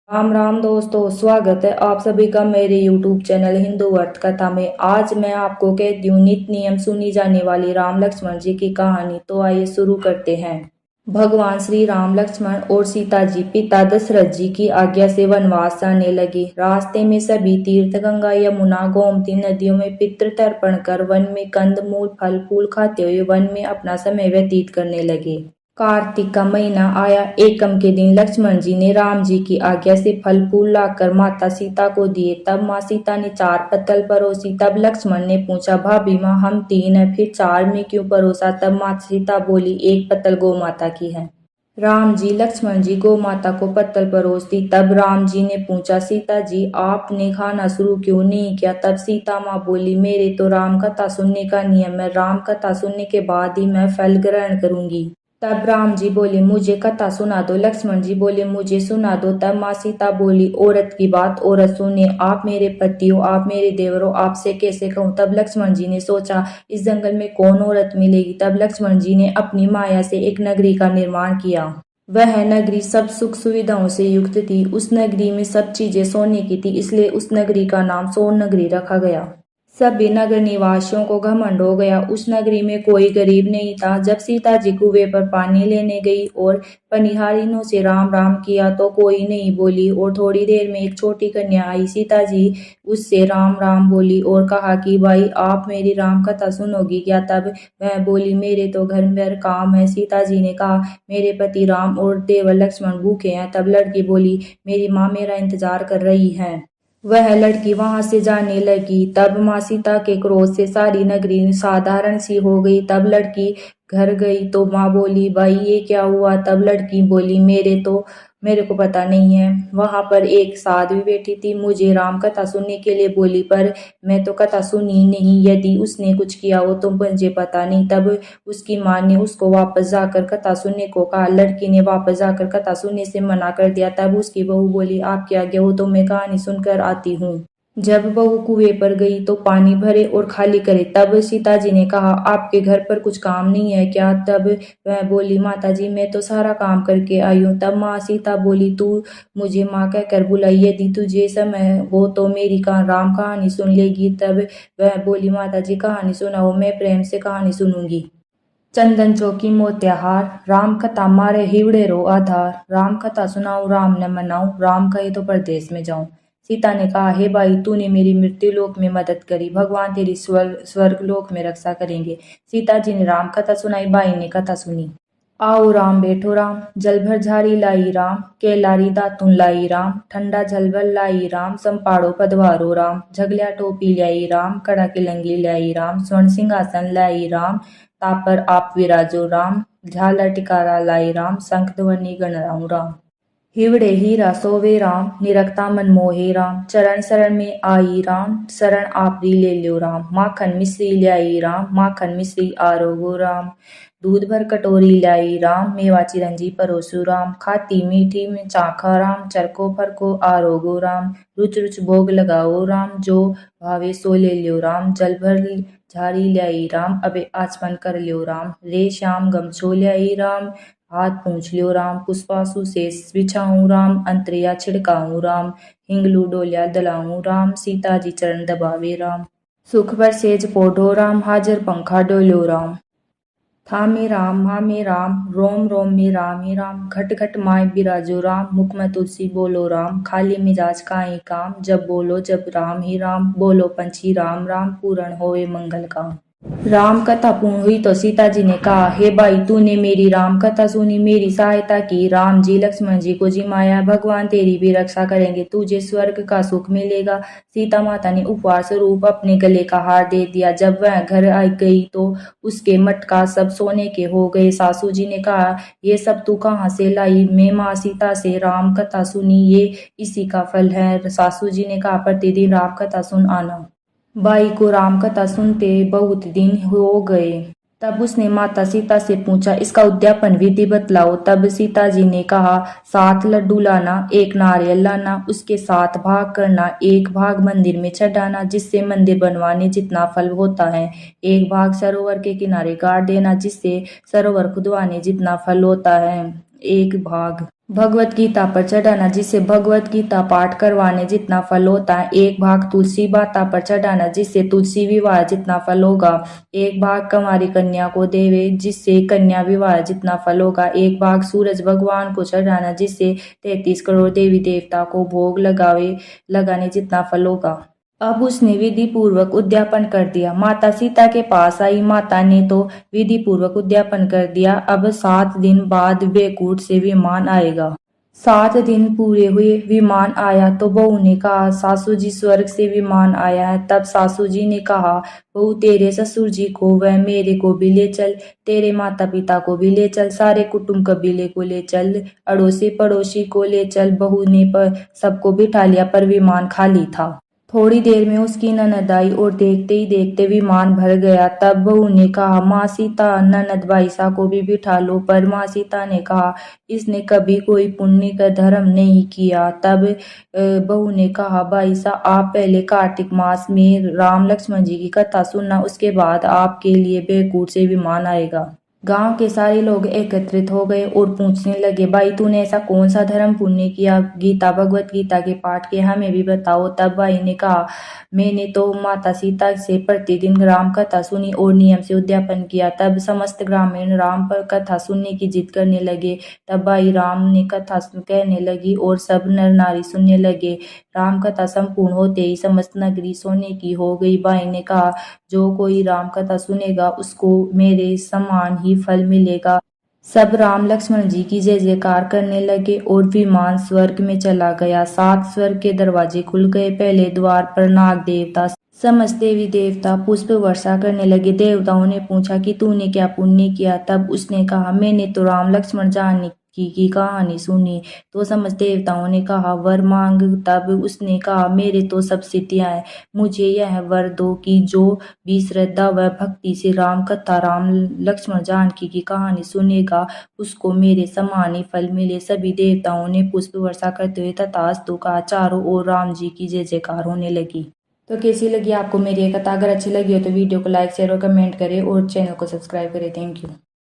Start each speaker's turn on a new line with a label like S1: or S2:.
S1: राम राम दोस्तों, स्वागत है आप सभी का मेरे YouTube चैनल हिंदू अर्थ कथा में। आज मैं आपको कहती हूँ नित्य नियम सुनी जाने वाली राम लक्ष्मण जी की कहानी। तो आइए शुरू करते हैं। भगवान श्री राम लक्ष्मण और सीता जी पिता दशरथ जी की आज्ञा से वनवास जाने लगे। रास्ते में सभी तीर्थ गंगा यमुना गोमती नदियों में पितृ तर्पण कर वन में कंद मूल फल फूल खाते हुए वन में अपना समय व्यतीत करने लगे। कार्तिक का महीना आया। एकम के दिन लक्ष्मण जी ने राम जी की आज्ञा से फल फूल लाकर माता सीता को दिए। तब माँ सीता ने 4 पत्तल परोसी। तब लक्ष्मण ने पूछा, भाभी माँ हम 3 है, फिर 4 में क्यों परोसा? तब माँ सीता बोली, 1 पत्तल गौ माता की है। राम जी लक्ष्मण जी गौ माता को पत्तल परोस दी। तब राम जी ने पूछा, सीता जी आपने खाना शुरू क्यों नहीं किया? तब सीता माँ बोली, मेरे तो राम कथा सुनने का नियम है, राम कथा सुनने के बाद ही मैं फल ग्रहण करूंगी। तब राम जी बोले, मुझे कथा सुना दो। लक्ष्मण जी बोले, मुझे सुना दो। तब माँ सीता बोली, औरत की बात औरत सुने, आप मेरे पति हो, आप मेरे देवर हो, आपसे कैसे कहूँ? तब लक्ष्मण जी ने सोचा, इस जंगल में कौन औरत मिलेगी? तब लक्ष्मण जी ने अपनी माया से एक नगरी का निर्माण किया। वह नगरी सब सुख सुविधाओं से युक्त थी। उस नगरी में सब चीजें सोने की थी, इसलिए उस नगरी का नाम सोन नगरी रखा गया। सभी नगर निवासियों को घमंड हो गया। उस नगरी में कोई गरीब नहीं था। जब सीता जी कुएं पर पानी लेने गई और पनिहारिनों से राम राम किया तो कोई नहीं बोली, और थोड़ी देर में एक छोटी कन्या आई। सीता जी उससे राम राम बोली और कहा कि भाई आप मेरी राम कथा सुनोगी क्या? तब वह बोली, मेरे तो घर में काम है। सीता जी ने कहा, मेरे पति राम और देवर लक्ष्मण भूखे हैं। तब लड़की बोली, मेरी माँ मेरा इंतजार कर रही है। वह लड़की वहां से जाने लगी। तब माँ सीता के क्रोध से सारी नगरी साधारण सी हो गई। तब लड़की घर गई तो माँ बोली, भाई ये क्या हुआ? तब लड़की बोली, मेरे को पता नहीं है। वहां पर एक साध्वी बैठी थी, मुझे राम कथा सुनने के लिए बोली, पर मैं तो कथा सुनी नहीं। यदि उसने कुछ किया हो तो मुझे पता नहीं। तब उसकी माँ ने उसको वापस जाकर कथा सुनने को कहा। लड़की ने वापस जाकर कथा सुनने से मना कर दिया। तब उसकी बहू बोली, आपकी आज्ञा हो तो मैं कहानी सुनकर आती हूँ। जब बहू कुएं पर गई तो पानी भरे और खाली करे। तब सीता जी ने कहा, आपके घर पर कुछ काम नहीं है क्या? तब वह बोली, माता जी मैं तो सारा काम करके आई हूँ। तब माँ सीता बोली, तू मुझे माँ कहकर बुलाई, यदि तुझे समय हो तो मेरी राम कहानी सुन लेगी। तब वह बोली, माता जी कहानी सुनाओ, मैं प्रेम से कहानी सुनूंगी। चंदन चौकी मोत्याहार, राम कथा मारे हिवड़े रो आधार। राम कथा सुनाऊं राम न मनाऊं, राम कहे तो परदेश में जाऊं। सीता ने कहा, हे भाई तूने मेरी मृत्यु लोक में मदद करी, भगवान तेरी स्वर्ग लोक में रक्षा करेंगे। सीता जी ने राम कथा सुनाई। भाई ने कथा सुनी। आओ राम बैठो राम, जल भर झारी लाई राम, केलारी दातुन लाई राम, ठंडा जल भर लाई राम, संपाड़ो पदवारो राम, झगलिया टोपी लाई राम, कड़ा की लंगली लाई राम, स्वर्ण सिंहासन लाई राम, तापर आप विराजो राम, झालर टिकारा लाई राम, शंख ध्वनि गणराऊ राम। हिवड़े हीरा सोवे राम, निरखता मन मोहे राम, चरण शरण में आई राम, शरण आपरी ले ल्यो राम, माखन मिश्री ल्याई राम, माखन मिश्री आरोगो राम, दूध भर कटोरी लाई राम, मेवा चिरंजी परोसु राम, खाती मीठी में चाखा राम, चरको फरको आरोगो राम, रुच रुच भोग लगाओ राम, जो भावे सो ले ल्यो राम, जल भर झारी ल्याई राम, अबे आचमन कर ल्यो राम, रे श्याम गमछो ल्याई राम, हाथ पूछ लियो राम, पुष्पासु शेष बिछाऊं राम, अंतरिया छिड़काऊं राम, हिंगलू डोलिया दलाऊं राम, सीता जी चरण दबावे राम, सुख पर सेज पोढ़ो राम, हाजर पंखा डोलो राम। थामे राम हामे राम, रोम रोम में राम ही राम, घट घट माय बिराजो राम, मुख में तुलसी बोलो राम, खाली मिजाज काई काम, जब बोलो जब राम ही राम, बोलो पंछी राम राम, पूर्ण होए मंगल काम। राम कथा पूर्ण हुई तो सीता जी ने कहा, हे भाई तूने मेरी राम कथा सुनी, मेरी सहायता की। राम जी लक्ष्मण जी को जिमाया, भगवान तेरी भी रक्षा करेंगे, तुझे स्वर्ग का सुख मिलेगा। सीता माता ने उपहार स्वरूप अपने गले का हार दे दिया। जब वह घर आ गई तो उसके मटका सब सोने के हो गए। सासू जी ने कहा, ये सब तू कहाँ से लाई? मैं माँ सीता से राम कथा सुनी, ये इसी का फल है। सासू जी ने कहा, प्रतिदिन राम कथा सुन आना। बाई को राम कथा सुनते बहुत दिन हो गए। तब उसने माता सीता से पूछा, इसका उद्यापन विधि बतलाओ। तब सीता जी ने कहा, 7 लड्डू लाना, 1 नारियल लाना, उसके 7 भाग करना, 1 भाग मंदिर में चढ़ाना, जिससे मंदिर बनवाने जितना फल होता है, 1 भाग सरोवर के किनारे गाड़ देना, जिससे सरोवर खुदवाने जितना फल होता है, 1 भाग भगवत गीता पर चढ़ाना, जिससे भगवत गीता पाठ करवाने जितना फल होता है, एक भाग तुलसी माता पर चढ़ाना, जिससे तुलसी विवाह जितना फल होगा। एक भाग कुंवारी कन्या को देवे, जिससे कन्या विवाह जितना फल होगा। एक भाग सूरज भगवान को चढ़ाना, जिससे 33 करोड़ देवी देवता को भोग लगाने जितना फल होगा। अब उसने विधि पूर्वक उद्यापन कर दिया। माता सीता के पास आई। माता ने तो विधि पूर्वक उद्यापन कर दिया। अब 7 दिन बाद बैकुंठ से विमान आएगा। 7 दिन पूरे हुए, विमान आया तो बहू ने कहा, सासू जी स्वर्ग से विमान आया है। तब सासू जी ने कहा, बहू तेरे ससुर जी को व मेरे को भी ले चल, तेरे माता पिता को भी ले चल, सारे कुटुंब कबीले को ले चल, अड़ोसी पड़ोसी को ले चल। बहू ने सबको बिठा लिया, पर विमान खाली था। थोड़ी देर में उसकी ननद आई और देखते ही देखते विमान भर गया। तब बहू ने कहा, माँ सीता, ननद बाईसा को भी बिठा लो। पर माँ सीता ने कहा, इसने कभी कोई पुण्य का धर्म नहीं किया। तब बहू ने कहा, बाईसा आप पहले कार्तिक मास में राम लक्ष्मण जी की कथा सुनना, उसके बाद आपके लिए बैकुंठ से विमान आएगा। गांव के सारे लोग एकत्रित हो गए और पूछने लगे, भाई तूने ऐसा कौन सा धर्म पुण्य किया, गीता भगवत गीता के पाठ के हमें भी बताओ। तब भाई ने कहा, मैंने तो माता सीता से प्रतिदिन राम कथा सुनी और नियम से उद्यापन किया। तब समस्त ग्रामीण राम पर कथा सुनने की जिद करने लगे। तब भाई राम ने कथा कहने लगी और सब नर नारी सुनने लगे। राम कथा संपूर्ण होते ही समस्त नगरी सोने की हो गई। भाई ने कहा, जो कोई राम कथा सुनेगा उसको मेरे समान ही फल मिलेगा। सब राम लक्ष्मण जी की जय जयकार करने लगे और विमान स्वर्ग में चला गया। 7 स्वर्ग के दरवाजे खुल गए। पहले द्वार पर नाग देवता, समस्त देवी देवता पुष्प वर्षा करने लगे। देवताओं ने पूछा कि तूने क्या पुण्य किया। तब उसने कहा, मैंने तो राम लक्ष्मण जानकी की कहानी सुनी। तो समस्त देवताओं ने कहा, वर मांग। तब उसने कहा, मेरे तो सब सिद्धियां हैं, मुझे यह वर दो कि जो भी श्रद्धा व भक्ति से राम कथा, राम लक्ष्मण जानकी की कहानी सुनेगा, उसको मेरे समान ही फल मिले। सभी देवताओं ने पुष्प वर्षा करते हुए तथास्तु कहा। चारों ओर राम जी की जय जयकार होने लगी। तो कैसी लगी आपको मेरी ये कथा? अगर अच्छी लगी हो तो वीडियो को लाइक शेयर और कमेंट करें और चैनल को सब्सक्राइब करें। Thank you.